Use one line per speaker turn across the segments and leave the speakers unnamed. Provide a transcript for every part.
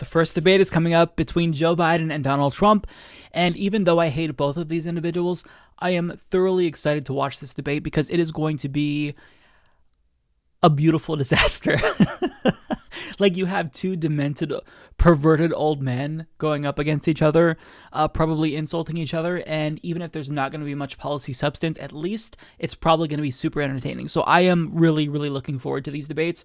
first debate is coming up between Joe Biden and Donald Trump. And even though I hate both of these individuals, I am thoroughly excited to watch this debate because it is going to be a beautiful disaster. Like, you have two demented, perverted old men going up against each other, probably insulting each other. And even if there's not going to be much policy substance, at least it's probably going to be super entertaining. So I am really, really looking forward to these debates.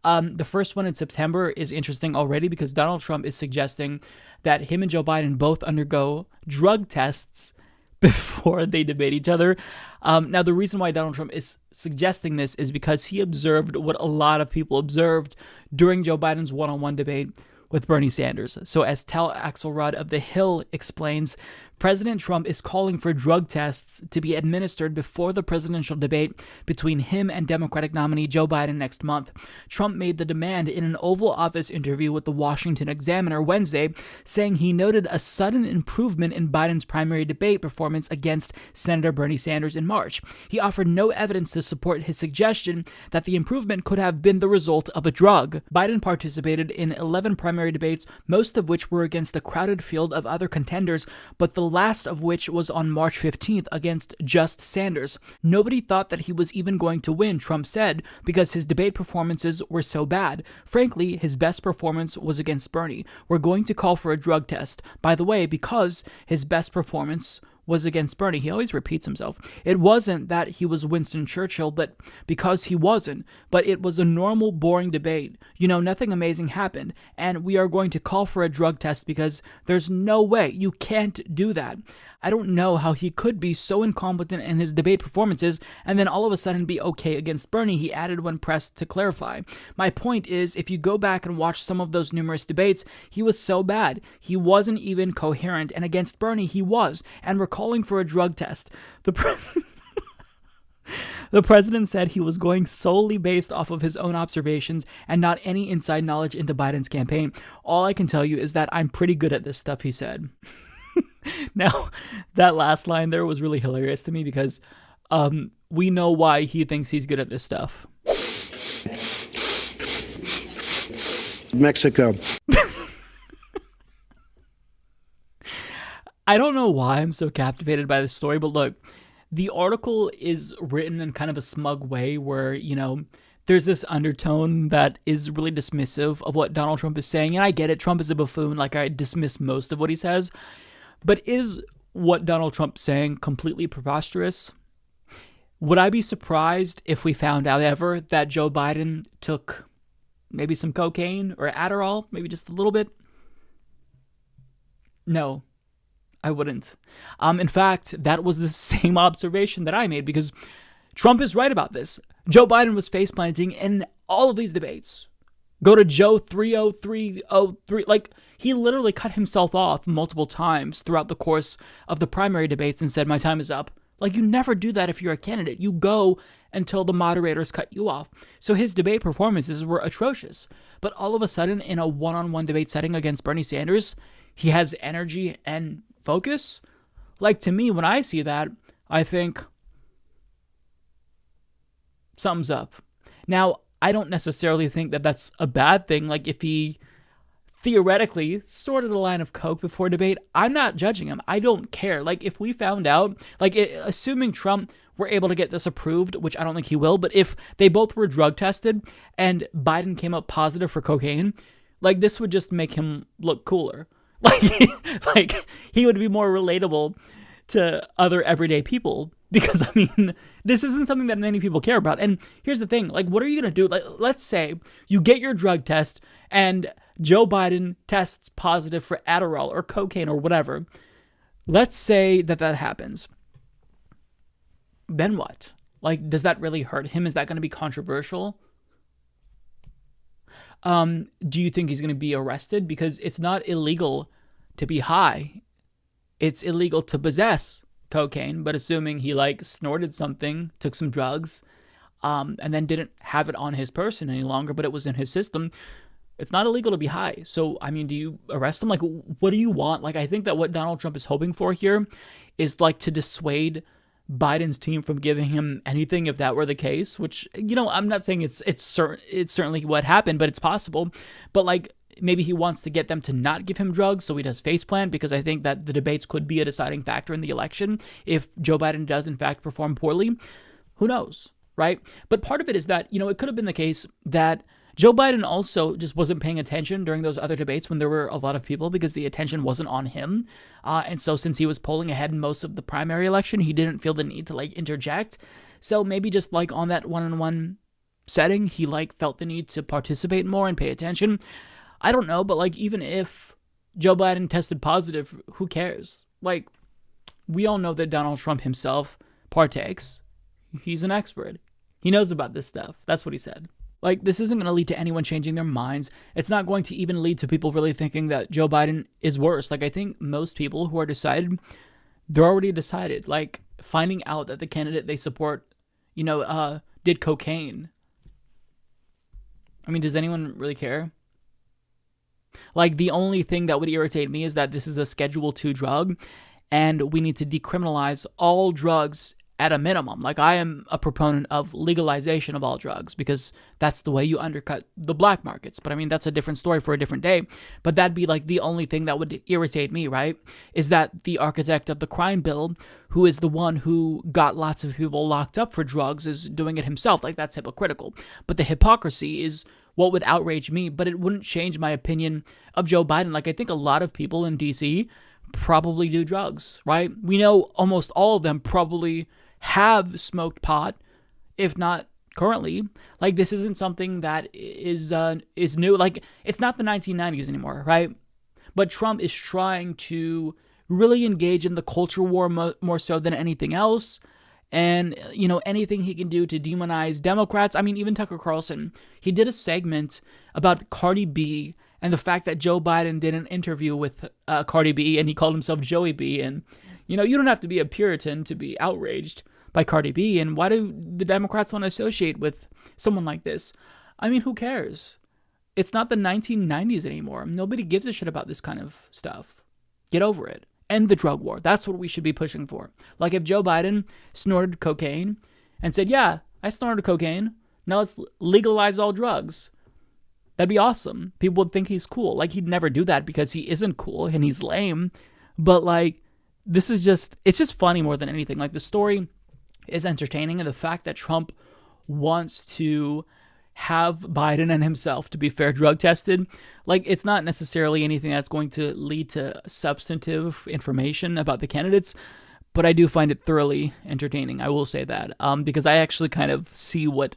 The first one in September is interesting already because Donald Trump is suggesting that him and Joe Biden both undergo drug tests before they debate each other. Now, the reason why Donald Trump is suggesting this is because he observed what a lot of people observed during Joe Biden's one-on-one debate with Bernie Sanders. So as Tal Axelrod of The Hill explains, President Trump is calling for drug tests to be administered before the presidential debate between him and Democratic nominee Joe Biden next month. Trump made the demand in an Oval Office interview with the Washington Examiner Wednesday, saying he noted a sudden improvement in Biden's primary debate performance against Senator Bernie Sanders in March. He offered no evidence to support his suggestion that the improvement could have been the result of a drug. Biden participated in 11 primary debates, most of which were against a crowded field of other contenders, but the last of which was on March 15th against just Sanders. Nobody thought that he was even going to win, Trump said, because his debate performances were so bad. Frankly, his best performance was against Bernie. We're going to call for a drug test. By the way, because his best performance was against Bernie. He always repeats himself. It wasn't that he was Winston Churchill, but because he wasn't. But it was a normal, boring debate. You know, nothing amazing happened. And we are going to call for a drug test because there's no way. You can't do that. I don't know how he could be so incompetent in his debate performances and then all of a sudden be okay against Bernie, he added when pressed to clarify. My point is, if you go back and watch some of those numerous debates, he was so bad. He wasn't even coherent, and against Bernie, he was. And we're calling for a drug test. The president said he was going solely based off of his own observations and not any inside knowledge into Biden's campaign. All I can tell you is that I'm pretty good at this stuff, he said. Now, that last line there was really hilarious to me because we know why he thinks he's good at this stuff.
Mexico.
I don't know why I'm so captivated by this story, but look, the article is written in kind of a smug way where, you know, there's this undertone that is really dismissive of what Donald Trump is saying. And I get it. Trump is a buffoon. Like, I dismiss most of what he says. But is what Donald Trump's saying completely preposterous? Would I be surprised if we found out ever that Joe Biden took maybe some cocaine or Adderall, maybe just a little bit? No, I wouldn't. In fact, that was the same observation that I made because Trump is right about this. Joe Biden was face-planting in all of these debates. Go to Joe 30303. Like, he literally cut himself off multiple times throughout the course of the primary debates and said, my time is up. Like, you never do that if you're a candidate. You go until the moderators cut you off. So his debate performances were atrocious. But all of a sudden, in a one-on-one debate setting against Bernie Sanders, he has energy and focus. Like, to me, when I see that, I think something's up. Now, I don't necessarily think that that's a bad thing. Like, if he theoretically sorted a line of coke before debate, I'm not judging him. I don't care. Like, if we found out, like, assuming Trump were able to get this approved, which I don't think he will, but if they both were drug tested and Biden came up positive for cocaine, like, this would just make him look cooler. Like he would be more relatable to other everyday people. Because, I mean, this isn't something that many people care about. And here's the thing, like, what are you going to do? Like, let's say you get your drug test and Joe Biden tests positive for Adderall or cocaine or whatever. Let's say that happens. Then what? Like, does that really hurt him? Is that going to be controversial? Do you think he's going to be arrested? Because it's not illegal to be high. It's illegal to possess cocaine, but assuming he like snorted something, took some drugs, and then didn't have it on his person any longer, but it was in his system, it's not illegal to be high. So, I mean, do you arrest him? Like, what do you want? Like, I think that what Donald Trump is hoping for here is like to dissuade Biden's team from giving him anything if that were the case, which, you know, I'm not saying it's certainly what happened, but it's possible. But like, maybe he wants to get them to not give him drugs, so he does face plant, because I think that the debates could be a deciding factor in the election if Joe Biden does in fact perform poorly. Who knows, right? But part of it is that, it could have been the case that Joe Biden also just wasn't paying attention during those other debates when there were a lot of people, because the attention wasn't on him. And so since he was polling ahead in most of the primary election, he didn't feel the need to interject. So maybe just on that one-on-one setting, he felt the need to participate more and pay attention. I don't know, but even if Joe Biden tested positive, who cares? We all know that Donald Trump himself partakes. He's an expert. He knows about this stuff. That's what he said. This isn't going to lead to anyone changing their minds. It's not going to even lead to people really thinking that Joe Biden is worse. I think most people who are decided, they're already decided. Finding out that the candidate they support, did cocaine. I mean, does anyone really care? The only thing that would irritate me is that this is a Schedule II drug, and we need to decriminalize all drugs at a minimum. I am a proponent of legalization of all drugs, because that's the way you undercut the black markets. But I mean, that's a different story for a different day. But that'd be the only thing that would irritate me, right? Is that the architect of the crime bill, who is the one who got lots of people locked up for drugs, is doing it himself. That's hypocritical. But the hypocrisy is what would outrage me, but it wouldn't change my opinion of Joe Biden. I think a lot of people in DC probably do drugs, right? We know almost all of them probably have smoked pot, if not currently. This isn't something that is new. It's not the 1990s anymore, right? But Trump is trying to really engage in the culture war more so than anything else. And, anything he can do to demonize Democrats. I mean, even Tucker Carlson, he did a segment about Cardi B and the fact that Joe Biden did an interview with Cardi B, and he called himself Joey B. And, you don't have to be a Puritan to be outraged by Cardi B. And why do the Democrats want to associate with someone like this? I mean, who cares? It's not the 1990s anymore. Nobody gives a shit about this kind of stuff. Get over it. End the drug war. That's what we should be pushing for. If Joe Biden snorted cocaine and said, yeah, I snorted cocaine, now let's legalize all drugs. That'd be awesome. People would think he's cool. He'd never do that because he isn't cool and he's lame. But this is it's just funny more than anything. The story is entertaining, and the fact that Trump wants to have Biden and himself, to be fair, drug tested, it's not necessarily anything that's going to lead to substantive information about the candidates, but I do find it thoroughly entertaining. I will say that, because I actually kind of see what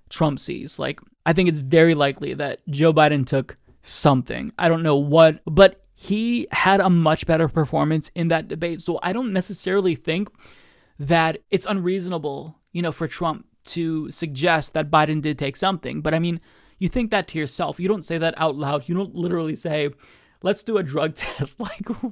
Trump sees. I think it's very likely that Joe Biden took something. I don't know what, but he had a much better performance in that debate. So I don't necessarily think that it's unreasonable, for Trump to suggest that Biden did take something. But I mean, you think that to yourself. You don't say that out loud. You don't literally say, let's do a drug test.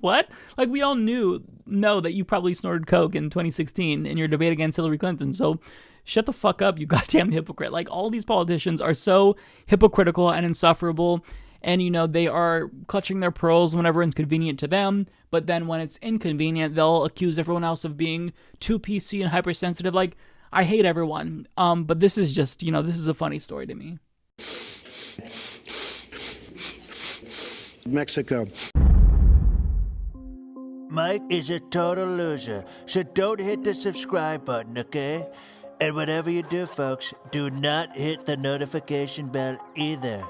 What? We all know that you probably snorted coke in 2016 in your debate against Hillary Clinton. So shut the fuck up, you goddamn hypocrite. All these politicians are so hypocritical and insufferable. And, they are clutching their pearls whenever it's convenient to them. But then when it's inconvenient, they'll accuse everyone else of being too PC and hypersensitive. I hate everyone. But this is just, this is a funny story to me.
Mexico.
Mike is a total loser, so don't hit the subscribe button, okay? And whatever you do, folks, do not hit the notification bell either.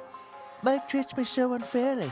Mike treats me so unfairly.